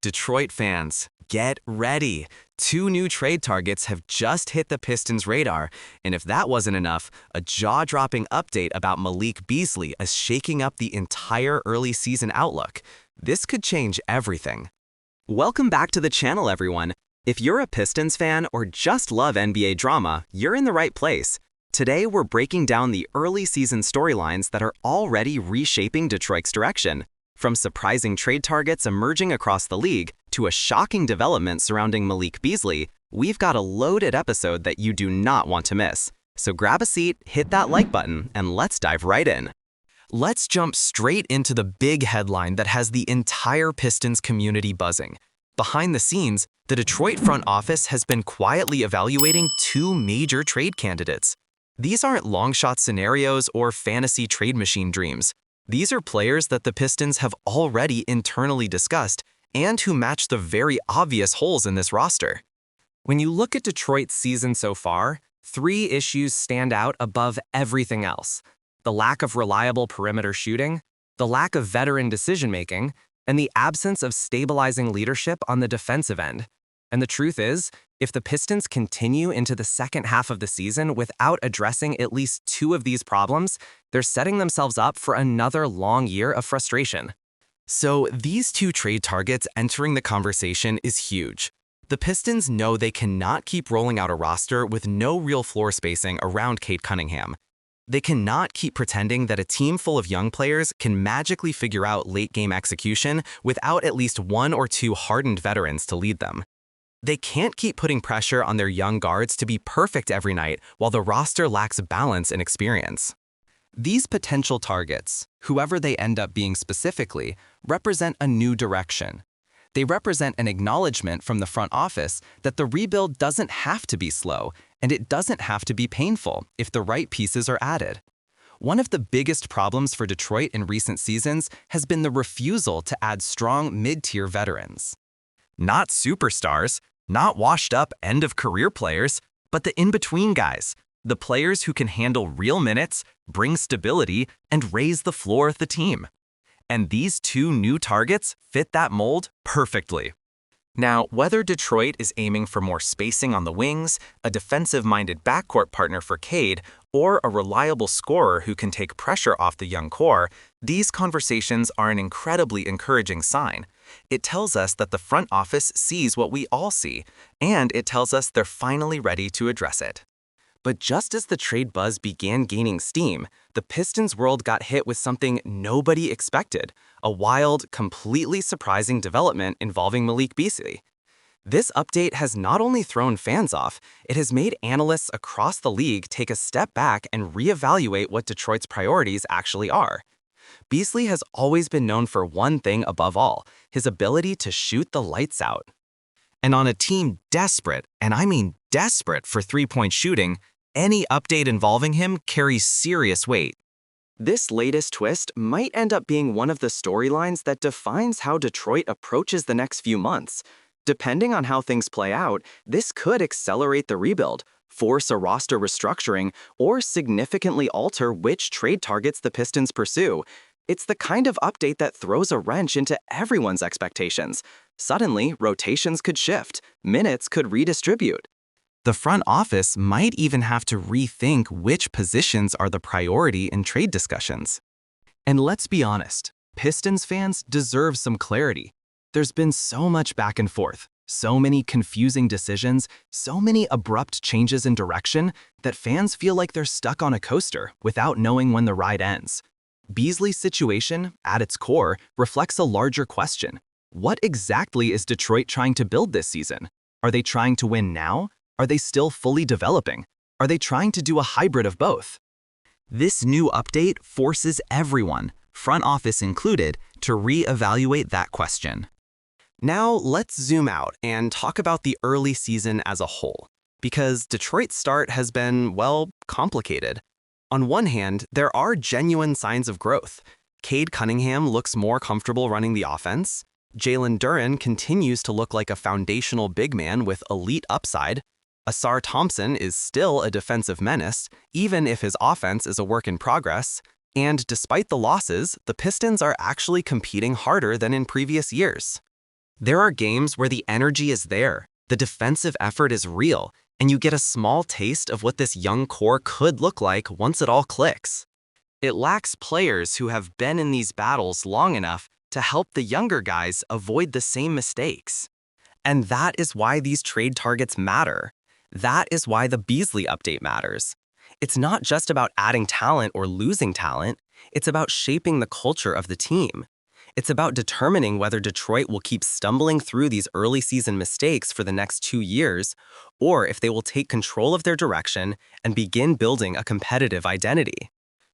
Detroit fans, get ready. Two new trade targets have just hit the Pistons' radar, and if that wasn't enough, a jaw-dropping update about Malik Beasley is shaking up the entire early season outlook. This could change everything. Welcome back to the channel, everyone. If you're a Pistons fan or just love NBA drama, you're in the right place. Today, we're breaking down the early season storylines that are already reshaping Detroit's direction. From surprising trade targets emerging across the league to a shocking development surrounding Malik Beasley, we've got a loaded episode that you do not want to miss. So grab a seat, hit that like button, and let's dive right in. Let's jump straight into the big headline that has the entire Pistons community buzzing. Behind the scenes, the Detroit front office has been quietly evaluating two major trade candidates. These aren't long-shot scenarios or fantasy trade machine dreams. These are players that the Pistons have already internally discussed and who match the very obvious holes in this roster. When you look at Detroit's season so far, three issues stand out above everything else: the lack of reliable perimeter shooting, the lack of veteran decision-making, and the absence of stabilizing leadership on the defensive end. And the truth is, if the Pistons continue into the second half of the season without addressing at least two of these problems, they're setting themselves up for another long year of frustration. So these two trade targets entering the conversation is huge. The Pistons know they cannot keep rolling out a roster with no real floor spacing around Cade Cunningham. They cannot keep pretending that a team full of young players can magically figure out late-game execution without at least one or two hardened veterans to lead them. They can't keep putting pressure on their young guards to be perfect every night while the roster lacks balance and experience. These potential targets, whoever they end up being specifically, represent a new direction. They represent an acknowledgement from the front office that the rebuild doesn't have to be slow, and it doesn't have to be painful if the right pieces are added. One of the biggest problems for Detroit in recent seasons has been the refusal to add strong mid-tier veterans. Not superstars, not washed-up end-of-career players, but the in-between guys, the players who can handle real minutes, bring stability, and raise the floor of the team. And these two new targets fit that mold perfectly. Now, whether Detroit is aiming for more spacing on the wings, a defensive-minded backcourt partner for Cade, or a reliable scorer who can take pressure off the young core, these conversations are an incredibly encouraging sign. It tells us that the front office sees what we all see, and it tells us they're finally ready to address it. But just as the trade buzz began gaining steam, the Pistons world got hit with something nobody expected: a wild, completely surprising development involving Malik Beasley. This update has not only thrown fans off, it has made analysts across the league take a step back and reevaluate what Detroit's priorities actually are. Beasley has always been known for one thing above all: his ability to shoot the lights out. And on a team desperate, and I mean desperate, for three-point shooting, any update involving him carries serious weight. This latest twist might end up being one of the storylines that defines how Detroit approaches the next few months. Depending on how things play out, this could accelerate the rebuild, force a roster restructuring, or significantly alter which trade targets the Pistons pursue. It's the kind of update that throws a wrench into everyone's expectations. Suddenly, rotations could shift, minutes could redistribute. The front office might even have to rethink which positions are the priority in trade discussions. And let's be honest, Pistons fans deserve some clarity. There's been so much back and forth, so many confusing decisions, so many abrupt changes in direction that fans feel like they're stuck on a coaster without knowing when the ride ends. Beasley's situation, at its core, reflects a larger question. What exactly is Detroit trying to build this season? Are they trying to win now? Are they still fully developing? Are they trying to do a hybrid of both? This new update forces everyone, front office included, to reevaluate that question. Now let's zoom out and talk about the early season as a whole, because Detroit's start has been, well, complicated. On one hand, there are genuine signs of growth. Cade Cunningham looks more comfortable running the offense. Jalen Duren continues to look like a foundational big man with elite upside. Ausar Thompson is still a defensive menace, even if his offense is a work in progress. And despite the losses, the Pistons are actually competing harder than in previous years. There are games where the energy is there, the defensive effort is real, and you get a small taste of what this young core could look like once it all clicks. It lacks players who have been in these battles long enough to help the younger guys avoid the same mistakes. And that is why these trade targets matter. That is why the Beasley update matters. It's not just about adding talent or losing talent, it's about shaping the culture of the team. It's about determining whether Detroit will keep stumbling through these early season mistakes for the next 2 years, or if they will take control of their direction and begin building a competitive identity.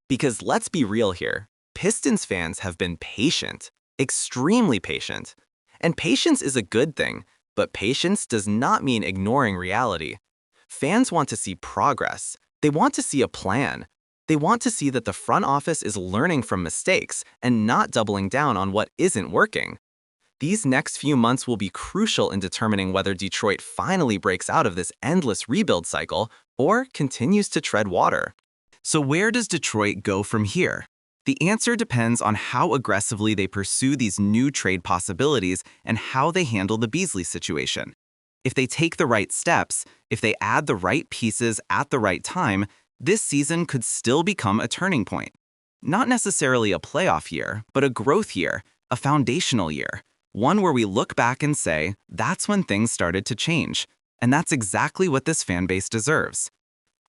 Because let's be real here, Pistons fans have been patient, extremely patient. And patience is a good thing, but patience does not mean ignoring reality. Fans want to see progress. They want to see a plan. They want to see that the front office is learning from mistakes and not doubling down on what isn't working. These next few months will be crucial in determining whether Detroit finally breaks out of this endless rebuild cycle or continues to tread water. So where does Detroit go from here? The answer depends on how aggressively they pursue these new trade possibilities and how they handle the Beasley situation. If they take the right steps, if they add the right pieces at the right time, this season could still become a turning point. Not necessarily a playoff year, but a growth year, a foundational year, one where we look back and say, that's when things started to change. And that's exactly what this fan base deserves.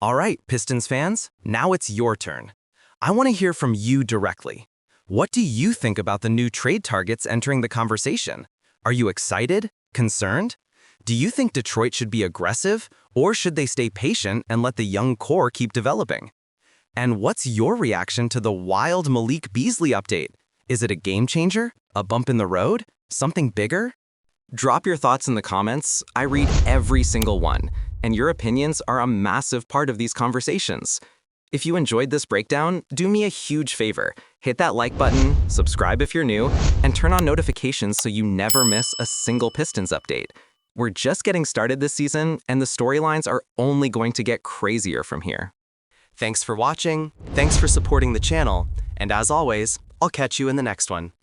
All right, Pistons fans, now it's your turn. I want to hear from you directly. What do you think about the new trade targets entering the conversation? Are you excited? Concerned? Do you think Detroit should be aggressive, or should they stay patient and let the young core keep developing? And what's your reaction to the wild Malik Beasley update? Is it a game changer? A bump in the road? Something bigger? Drop your thoughts in the comments. I read every single one, and your opinions are a massive part of these conversations. If you enjoyed this breakdown, do me a huge favor. Hit that like button, subscribe if you're new, and turn on notifications so you never miss a single Pistons update. We're just getting started this season, and the storylines are only going to get crazier from here. Thanks for watching, thanks for supporting the channel, and as always, I'll catch you in the next one.